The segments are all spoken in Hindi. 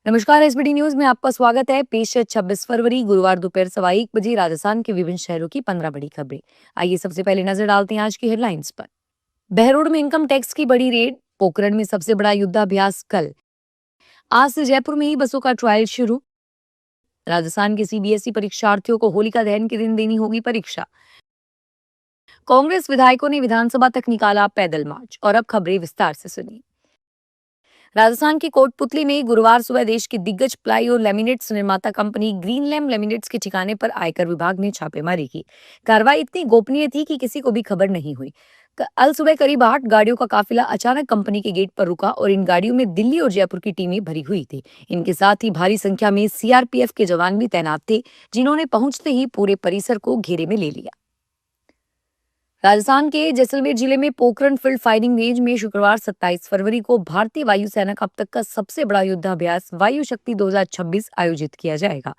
नमस्कार। एसबीटी न्यूज में आपका स्वागत है। पेश है 26 फरवरी गुरुवार दोपहर 1:15 बजे राजस्थान के विभिन्न शहरों की 15 बड़ी खबरें। आइए सबसे पहले नजर डालते हैं आज की हेडलाइंस पर। बहरोड में इनकम टैक्स की बड़ी रेड, पोखरण में सबसे बड़ा युद्धाभ्यास कल। आज से जयपुर में ही बसों का ट्रायल शुरू। राजस्थान के सीबीएसई परीक्षार्थियों को होलिका दहन के दिन देनी होगी परीक्षा। कांग्रेस विधायकों ने विधानसभा तक निकाला पैदल मार्च। और अब खबरें विस्तार से सुनिए। राजस्थान के कोटपुतली में गुरुवार सुबह देश की दिग्गज प्लाई और लेमिनेट्स निर्माता कंपनी ग्रीनलैम लेमिनेट्स के ठिकाने पर आयकर विभाग ने छापेमारी की। कार्रवाई इतनी गोपनीय थी कि किसी को भी खबर नहीं हुई। कल सुबह करीब 8 गाड़ियों का काफिला अचानक कंपनी के गेट पर रुका और इन गाड़ियों में दिल्ली और जयपुर की टीमें भरी हुई थी। इनके साथ ही भारी संख्या में सीआरपीएफ के जवान भी तैनात थे, जिन्होंने पहुंचते ही पूरे परिसर को घेरे में ले लिया। राजस्थान के जैसलमेर जिले में पोखरण फील्ड फायरिंग रेंज में शुक्रवार 27 फरवरी को भारतीय वायुसेना का अब तक का सबसे बड़ा युद्धाभ्यास वायु शक्ति 2026 आयोजित किया जाएगा।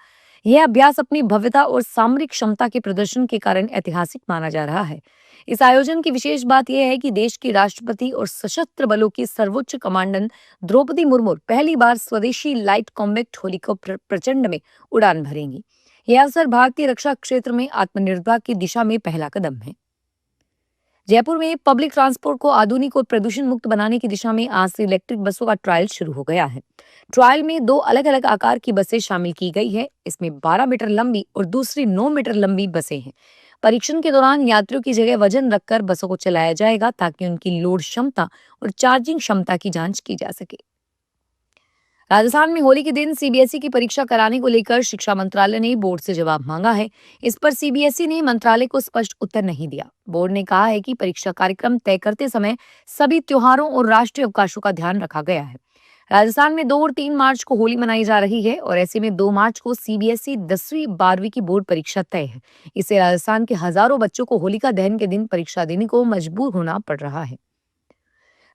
यह अभ्यास अपनी भव्यता और सामरिक क्षमता के प्रदर्शन के कारण ऐतिहासिक माना जा रहा है। इस आयोजन की विशेष बात यह है कि देश की राष्ट्रपति और सशस्त्र बलों की सर्वोच्च कमांडेंट द्रौपदी मुर्मू पहली बार स्वदेशी लाइट कॉम्बैट हेलीकॉप्टर प्रचंड में उड़ान भरेंगी। यह अवसर भारतीय रक्षा क्षेत्र में आत्मनिर्भरता की दिशा में पहला कदम है। जयपुर में पब्लिक ट्रांसपोर्ट को आधुनिक और प्रदूषण मुक्त बनाने की दिशा में आज से इलेक्ट्रिक बसों का ट्रायल शुरू हो गया है। ट्रायल में 2 अलग अलग आकार की बसें शामिल की गई है। इसमें 12 मीटर लंबी और दूसरी 9 मीटर लंबी बसें हैं। परीक्षण के दौरान यात्रियों की जगह वजन रखकर बसों को चलाया जाएगा, ताकि उनकी लोड क्षमता और चार्जिंग क्षमता की जांच की जा सके। राजस्थान में होली के दिन सीबीएसई की परीक्षा कराने को लेकर शिक्षा मंत्रालय ने बोर्ड से जवाब मांगा है। इस पर सीबीएसई ने मंत्रालय को स्पष्ट उत्तर नहीं दिया। बोर्ड ने कहा है कि परीक्षा कार्यक्रम तय करते समय सभी त्योहारों और राष्ट्रीय अवकाशों का ध्यान रखा गया है। राजस्थान में 2 और 3 मार्च को होली मनाई जा रही है और ऐसे में 2 मार्च को सीबीएसई 10वीं 12वीं की बोर्ड परीक्षा तय है। इससे राजस्थान के हजारों बच्चों को होलिका दहन के दिन परीक्षा देने को मजबूर होना पड़ रहा है।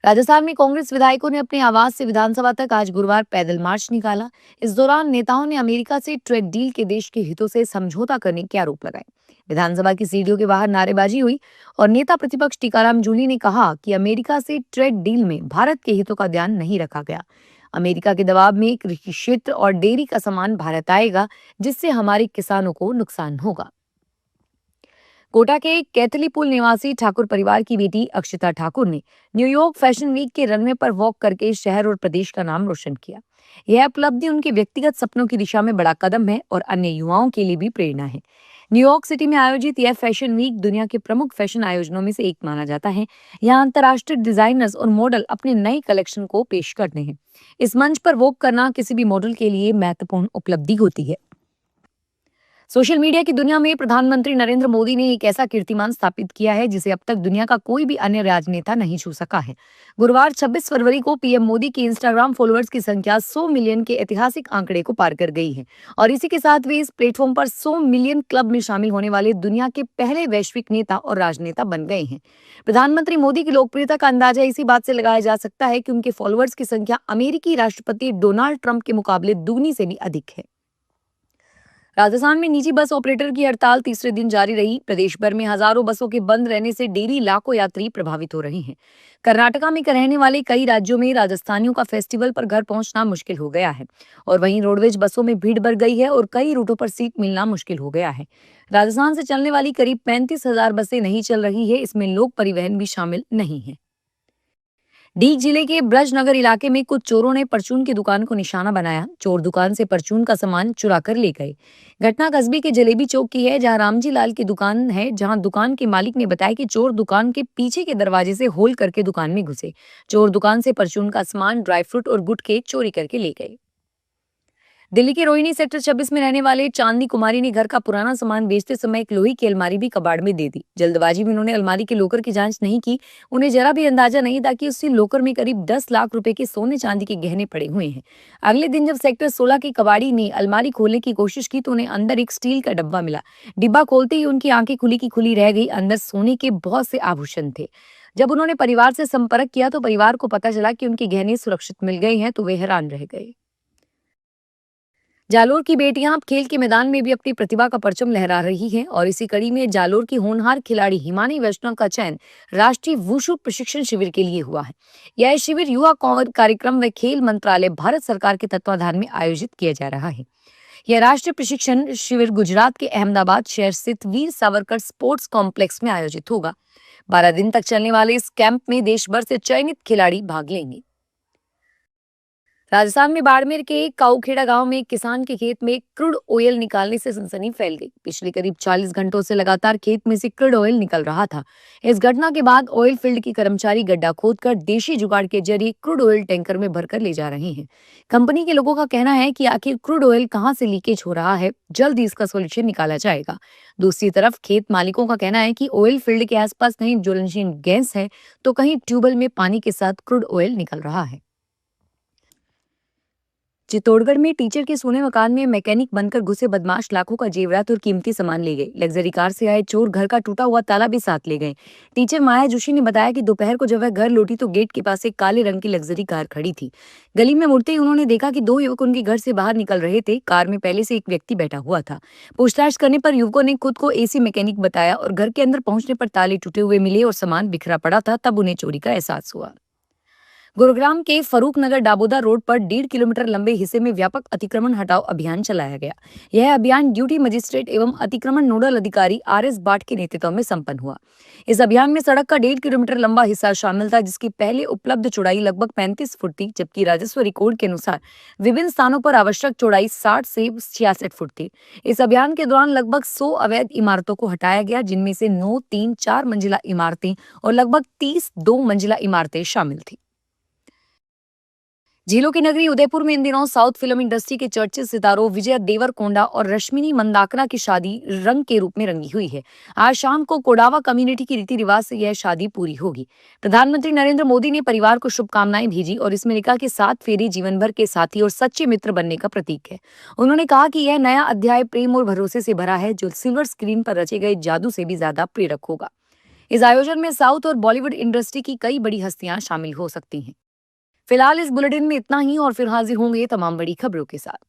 राजस्थान में कांग्रेस विधायकों ने अपने आवास से विधानसभा तक आज गुरुवार पैदल मार्च निकाला। इस दौरान नेताओं ने अमेरिका से ट्रेड डील के देश के हितों से समझौता करने के आरोप लगाए। विधानसभा की सीढ़ियों के बाहर नारेबाजी हुई और नेता प्रतिपक्ष टीकाराम जूली ने कहा कि अमेरिका से ट्रेड डील में भारत के हितों का ध्यान नहीं रखा गया। अमेरिका के दबाव में कृषि क्षेत्र और डेयरी का सामान भारत आएगा, जिससे हमारे किसानों को नुकसान होगा। कोटा के कैथलीपुल निवासी ठाकुर परिवार की बेटी अक्षिता ठाकुर ने न्यूयॉर्क फैशन वीक के रनवे पर वॉक करके शहर और प्रदेश का नाम रोशन किया। यह उपलब्धि उनके व्यक्तिगत सपनों की दिशा में बड़ा कदम है और अन्य युवाओं के लिए भी प्रेरणा है। न्यूयॉर्क सिटी में आयोजित यह फैशन वीक दुनिया के प्रमुख फैशन आयोजनों में से एक माना जाता है। यहाँ अंतर्राष्ट्रीय डिजाइनर्स और मॉडल अपने नई कलेक्शन को पेश करते हैं। इस मंच पर वॉक करना किसी भी मॉडल के लिए महत्वपूर्ण उपलब्धि होती है। सोशल मीडिया की दुनिया में प्रधानमंत्री नरेंद्र मोदी ने एक ऐसा कीर्तिमान स्थापित किया है जिसे अब तक दुनिया का कोई भी अन्य राजनेता नहीं छू सका है। गुरुवार 26 फरवरी को पीएम मोदी की इंस्टाग्राम फॉलोअर्स की संख्या 100 मिलियन के ऐतिहासिक आंकड़े को पार कर गई है और इसी के साथ वे इस प्लेटफॉर्म पर 100 मिलियन क्लब में शामिल होने वाले दुनिया के पहले वैश्विक नेता और राजनेता बन गए हैं। प्रधानमंत्री मोदी की लोकप्रियता का अंदाजा इसी बात से लगाया जा सकता है कि उनके फॉलोअर्स की संख्या अमेरिकी राष्ट्रपति डोनाल्ड ट्रंप के मुकाबले दुगनी से भी अधिक है। राजस्थान में निजी बस ऑपरेटर की हड़ताल तीसरे दिन जारी रही। प्रदेश भर में हजारों बसों के बंद रहने से डेली लाखों यात्री प्रभावित हो रहे हैं। कर्नाटका में रहने वाले कई राज्यों में राजस्थानियों का फेस्टिवल पर घर पहुंचना मुश्किल हो गया है और वहीं रोडवेज बसों में भीड़ बढ़ गई है और कई रूटों पर सीट मिलना मुश्किल हो गया है। राजस्थान से चलने वाली करीब 35,000 बसें नहीं चल रही है। इसमें लोक परिवहन भी शामिल नहीं है। डीग जिले के ब्रजनगर इलाके में कुछ चोरों ने परचून की दुकान को निशाना बनाया। चोर दुकान से परचून का सामान चुरा कर ले गए। घटना कस्बे के जलेबी चौक की है, जहां रामजी लाल की दुकान है। जहां दुकान के मालिक ने बताया कि चोर दुकान के पीछे के दरवाजे से होल करके दुकान में घुसे। चोर दुकान से परचून का सामान, ड्राई फ्रूट और गुटखे चोरी करके ले गए। दिल्ली के रोहिणी सेक्टर 26 में रहने वाले चांदनी कुमारी ने घर का पुराना सामान बेचते समय एक लोहे की अलमारी भी कबाड़ में दे दी। जल्दबाजी में उन्होंने अलमारी के लॉकर की जांच नहीं की। उन्हें जरा भी अंदाजा नहीं था कि उसी लॉकर में करीब 10 लाख रुपए के सोने चांदी के गहने पड़े हुए हैं। अगले दिन जब सेक्टर 16 की कबाड़ी ने अलमारी खोलने की कोशिश की तो उन्हें अंदर एक स्टील का डब्बा मिला। डिब्बा खोलते ही उनकी आंखें खुली की खुली रह गई। अंदर सोने के बहुत से आभूषण थे। जब उन्होंने परिवार से संपर्क किया तो परिवार को पता चला कि उनके गहने सुरक्षित मिल गए हैं, तो वे हैरान रह गए। जालोर की बेटियां अब खेल के मैदान में भी अपनी प्रतिभा का परचम लहरा रही हैं और इसी कड़ी में जालोर की होनहार खिलाड़ी हिमानी वैष्णव का चयन राष्ट्रीय वुशु प्रशिक्षण शिविर के लिए हुआ है। यह शिविर युवा कार्यक्रम व खेल मंत्रालय भारत सरकार के तत्वाधान में आयोजित किया जा रहा है। यह राष्ट्रीय प्रशिक्षण शिविर गुजरात के अहमदाबाद शहर स्थित वीर सावरकर स्पोर्ट्स कॉम्प्लेक्स में आयोजित होगा। 12 दिन तक चलने वाले इस कैंप में देश भर से चयनित खिलाड़ी भाग लेंगे। राजस्थान में बाड़मेर के काऊखेड़ा गांव में एक किसान के खेत में क्रूड ऑयल निकालने से सनसनी फैल गई। पिछले करीब 40 घंटों से लगातार खेत में से क्रूड ऑयल निकल रहा था। इस घटना के बाद ऑयल फील्ड की कर्मचारी गड्ढा खोदकर देशी जुगाड़ के जरिए क्रूड ऑयल टैंकर में भरकर ले जा रहे हैं। कंपनी के लोगों का कहना है कि आखिर क्रूड ऑयल कहां से लीकेज हो रहा है, जल्द ही इसका सोल्यूशन निकाला जाएगा। दूसरी तरफ खेत मालिकों का कहना है कि ऑयल फील्ड के आसपास कहीं ज्वलनशील गैस है तो कहीं ट्यूबवेल में पानी के साथ क्रूड ऑयल निकल रहा है। चित्तौड़गढ़ में टीचर के सोने मकान में मैकेनिक बनकर घुसे बदमाश लाखों का जेवरात और कीमती सामान ले गए। लग्जरी कार से आए चोर घर का टूटा हुआ ताला भी साथ ले गए। टीचर माया जोशी ने बताया कि दोपहर को जब वह घर लौटी तो गेट के पास एक काले रंग की लग्जरी कार खड़ी थी। गली में मुड़ते ही उन्होंने देखा कि दो युवक उनके घर से बाहर निकल रहे थे। कार में पहले से एक व्यक्ति बैठा हुआ था। पूछताछ करने पर युवकों ने खुद को एसी मैकेनिक बताया और घर के अंदर पहुंचने पर ताले टूटे हुए मिले और सामान बिखरा पड़ा था। तब उन्हें चोरी का एहसास हुआ। गुरुग्राम के फरूक नगर डाबोदा रोड पर 1.5 किलोमीटर लंबे हिस्से में व्यापक अतिक्रमण हटाओ अभियान चलाया गया। यह अभियान ड्यूटी मजिस्ट्रेट एवं अतिक्रमण नोडल अधिकारी RS बाट के नेतृत्व में संपन्न हुआ। इस अभियान में सड़क का 1.5 किलोमीटर लंबा हिस्सा शामिल था, जिसकी पहले उपलब्ध चौड़ाई लगभग 35 फुट थी, जबकि राजस्व रिकॉर्ड के अनुसार विभिन्न स्थानों पर आवश्यक चौड़ाई 60 से 66 फुट थी। इस अभियान के दौरान लगभग 100 अवैध इमारतों को हटाया गया, जिनमें से 9 3 4 मंजिला इमारतें और लगभग 30 2 मंजिला इमारतें शामिल थी। झीलों की नगरी उदयपुर में इन दिनों साउथ फिल्म इंडस्ट्री के चर्चित सितारों विजय देवरकोंडा और रश्मिनी मंदाकरा की शादी रंग के रूप में रंगी हुई है। आज शाम को कोडावा कम्युनिटी की रीति रिवाज से यह शादी पूरी होगी। प्रधानमंत्री नरेंद्र मोदी ने परिवार को शुभकामनाएं भेजी और इसमें लिखा कि 7 फेरे जीवन भर के साथी और सच्चे मित्र बनने का प्रतीक है। उन्होंने कहा कि यह नया अध्याय प्रेम और भरोसे से भरा है, जो सिल्वर स्क्रीन पर रचे गए जादू से भी ज्यादा प्रेरक होगा। इस आयोजन में साउथ और बॉलीवुड इंडस्ट्री की कई बड़ी हस्तियां शामिल हो सकती हैं। फिलहाल इस बुलेटिन में इतना ही और फिर हाजिर होंगे तमाम बड़ी खबरों के साथ।